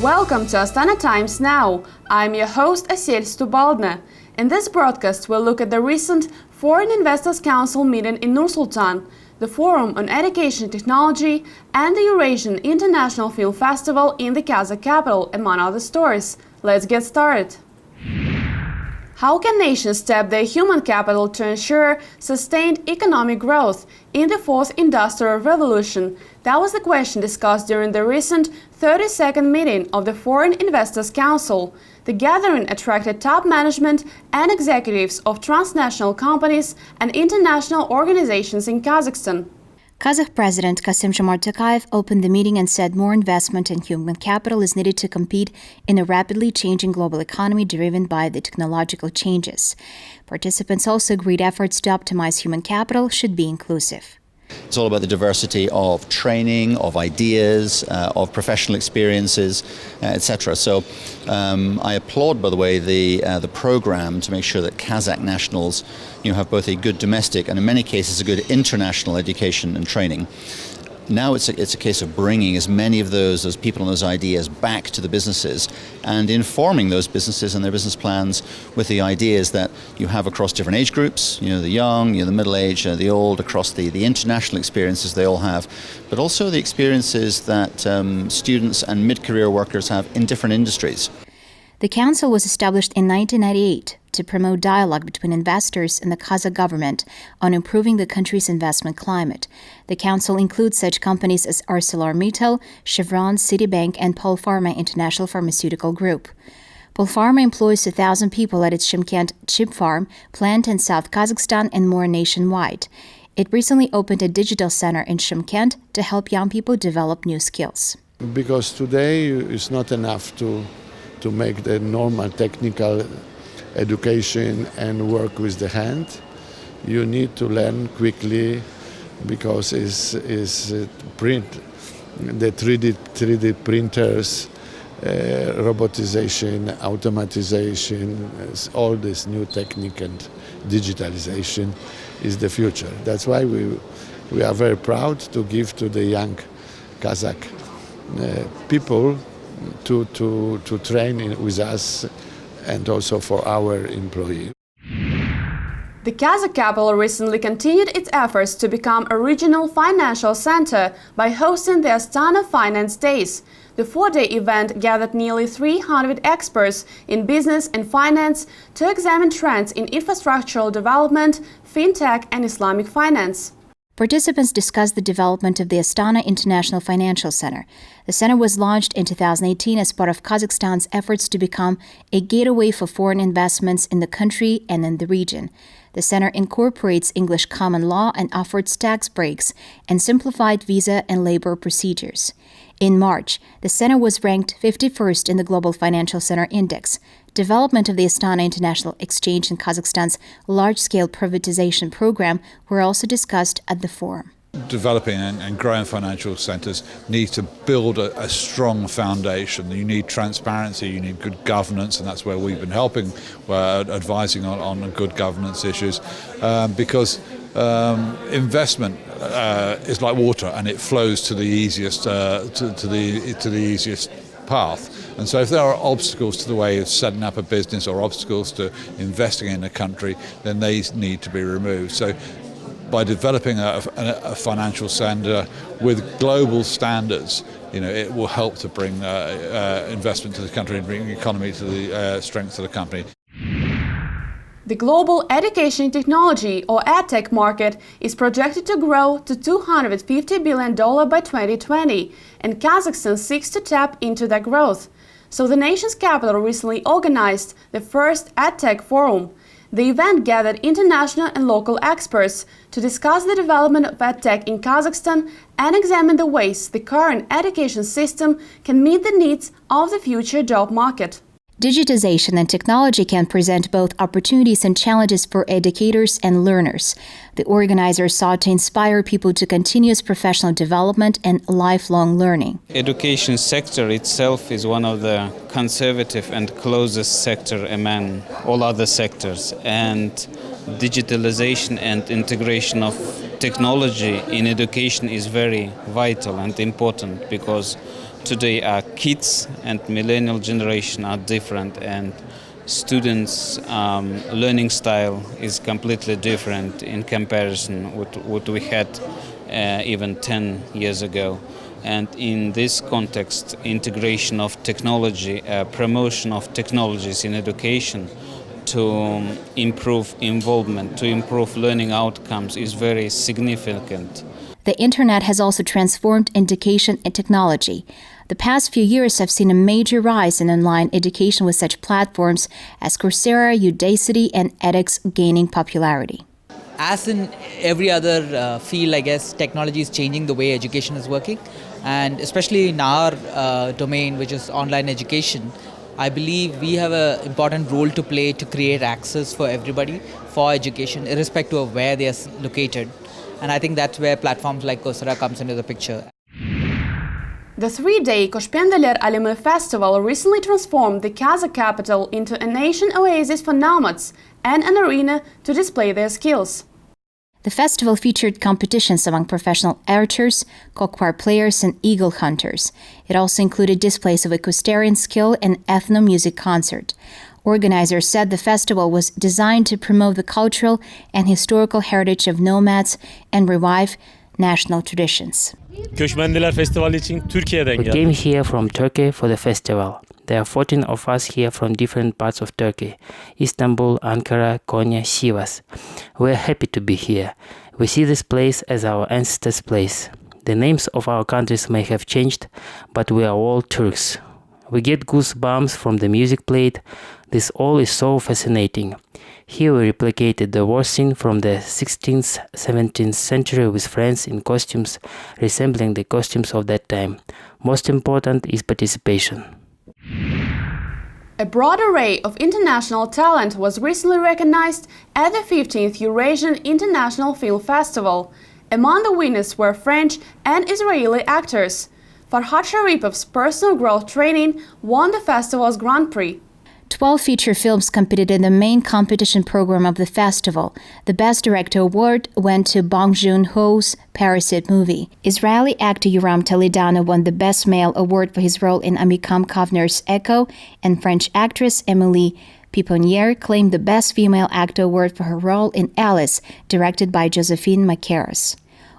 Welcome to Astana Times Now. I'm your host Asel Stubaldna. In this broadcast, we'll look at the recent Foreign Investors Council meeting in Nur-Sultan, the Forum on Education Technology, and the Eurasian International Film Festival in the Kazakh capital, among other stories. Let's get started. How can nations tap their human capital to ensure sustained economic growth in the fourth industrial revolution? That was the question discussed during the recent 32nd meeting of the Foreign Investors Council. The gathering attracted top management and executives of transnational companies and international organizations in Kazakhstan. Kazakh President Kassym-Jomart Tokayev opened the meeting and said more investment in human capital is needed to compete in a rapidly changing global economy driven by the technological changes. Participants also agreed efforts to optimize human capital should be inclusive. It's all about the diversity of training, of ideas, of professional experiences, etc. So I applaud, by the way, the program to make sure that Kazakh nationals have both a good domestic and in many cases a good international education and training. Now it's a case of bringing as many of those people and those ideas back to the businesses and informing those businesses and their business plans with the ideas that you have across different age groups, the young, the middle-aged, the old, across the international experiences they all have, but also the experiences that students and mid-career workers have in different industries. The council was established in 1998 to promote dialogue between investors and the Kazakh government on improving the country's investment climate. The council includes such companies as ArcelorMittal, Chevron, Citibank, and Polpharma International Pharmaceutical Group. Polpharma employs 1,000 people at its Shymkent chip farm, plant in South Kazakhstan, and more nationwide. It recently opened a digital center in Shymkent to help young people develop new skills. Because today it's not enough to make the normal technical education and work with the hand. You need to learn quickly because it's print, the 3D printers, robotization, automatization, all this new technique and digitalization is the future. That's why we are very proud to give to the young Kazakh people to train with us and also for our employees. The Kazakh capital recently continued its efforts to become a regional financial center by hosting the Astana Finance Days. The 4-day event gathered nearly 300 experts in business and finance to examine trends in infrastructural development, fintech, and Islamic finance. Participants discussed the development of the Astana International Financial Center. The center was launched in 2018 as part of Kazakhstan's efforts to become a gateway for foreign investments in the country and in the region. The center incorporates English common law and offers tax breaks and simplified visa and labor procedures. In March, the center was ranked 51st in the Global Financial Center Index. Development of the Astana International Exchange and Kazakhstan's large-scale privatization program were also discussed at the forum. Developing and growing financial centres need to build a strong foundation. You need transparency, you need good governance, and that's where we've been helping, advising on good governance issues, because investment is like water, and it flows to the easiest to the easiest path. And so if there are obstacles to the way of setting up a business or obstacles to investing in a country, then these need to be removed. So by developing a financial centre with global standards, it will help to bring investment to the country and bring the economy to the strength of the company. The global education technology or EdTech market is projected to grow to $250 billion by 2020, and Kazakhstan seeks to tap into that growth. So the nation's capital recently organized the first EdTech Forum. The event gathered international and local experts to discuss the development of EdTech in Kazakhstan and examine the ways the current education system can meet the needs of the future job market. Digitization and technology can present both opportunities and challenges for educators and learners. The organizers sought to inspire people to continuous professional development and lifelong learning. Education sector itself is one of the conservative and closest sector among all other sectors, and digitalization and integration of technology in education is very vital and important because today are kids and millennial generation are different, and students' learning style is completely different in comparison with what we had even 10 years ago. And in this context, integration of technology, promotion of technologies in education to improve involvement, to improve learning outcomes is very significant. The internet has also transformed education and technology. The past few years have seen a major rise in online education with such platforms as Coursera, Udacity, and edX gaining popularity. As in every other field, I guess, technology is changing the way education is working. And especially in our domain, which is online education, I believe we have an important role to play to create access for everybody for education, irrespective of where they are located. And I think that's where platforms like Coursera comes into the picture. The 3-day Koshpendeler Alumni Festival recently transformed the Kazakh capital into a nation oasis for nomads and an arena to display their skills. The festival featured competitions among professional archers, kokvar players, and eagle hunters. It also included displays of equestrian skill and ethno-music concert. Organizers said the festival was designed to promote the cultural and historical heritage of nomads and revive national traditions. Köşmendiler Festivali için Türkiye'den geldik. We came here from Turkey for the festival. There are 14 of us here from different parts of Turkey: Istanbul, Ankara, Konya, Sivas. We're happy to be here. We see this place as our ancestors' place. The names of our countries may have changed, but we are all Turks. We get goosebumps from the music played. This all is so fascinating. Here we replicated the war scene from the 16th, 17th century with friends in costumes resembling the costumes of that time. Most important is participation. A broad array of international talent was recently recognized at the 15th Eurasian International Film Festival. Among the winners were French and Israeli actors. Farhad Sharipov's personal growth training won the festival's Grand Prix. 12 feature films competed in the main competition program of the festival. The Best Director award went to Bong Joon-ho's Parasite movie. Israeli actor Yoram Toledano won the Best Male award for his role in Amikam Kovner's Echo, and French actress Emilie Piponnier claimed the Best Female Actor award for her role in Alice, directed by Josephine Macaras.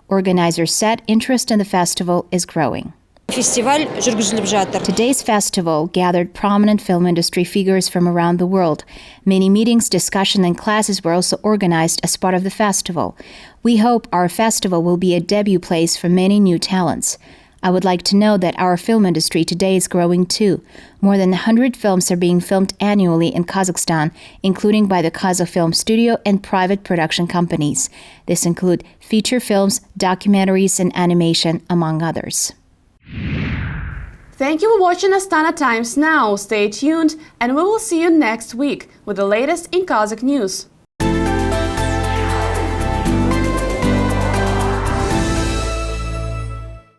Organizers said interest in the festival is growing. Today's festival gathered prominent film industry figures from around the world. Many meetings, discussion, and classes were also organized as part of the festival. We hope our festival will be a debut place for many new talents. I would like to know that our film industry today is growing too. More than 100 films are being filmed annually in Kazakhstan, including by the Kazakh Film Studio and private production companies. This include feature films, documentaries, and animation, among others. Thank you for watching Astana Times Now. Stay tuned and we will see you next week with the latest in Kazakh news.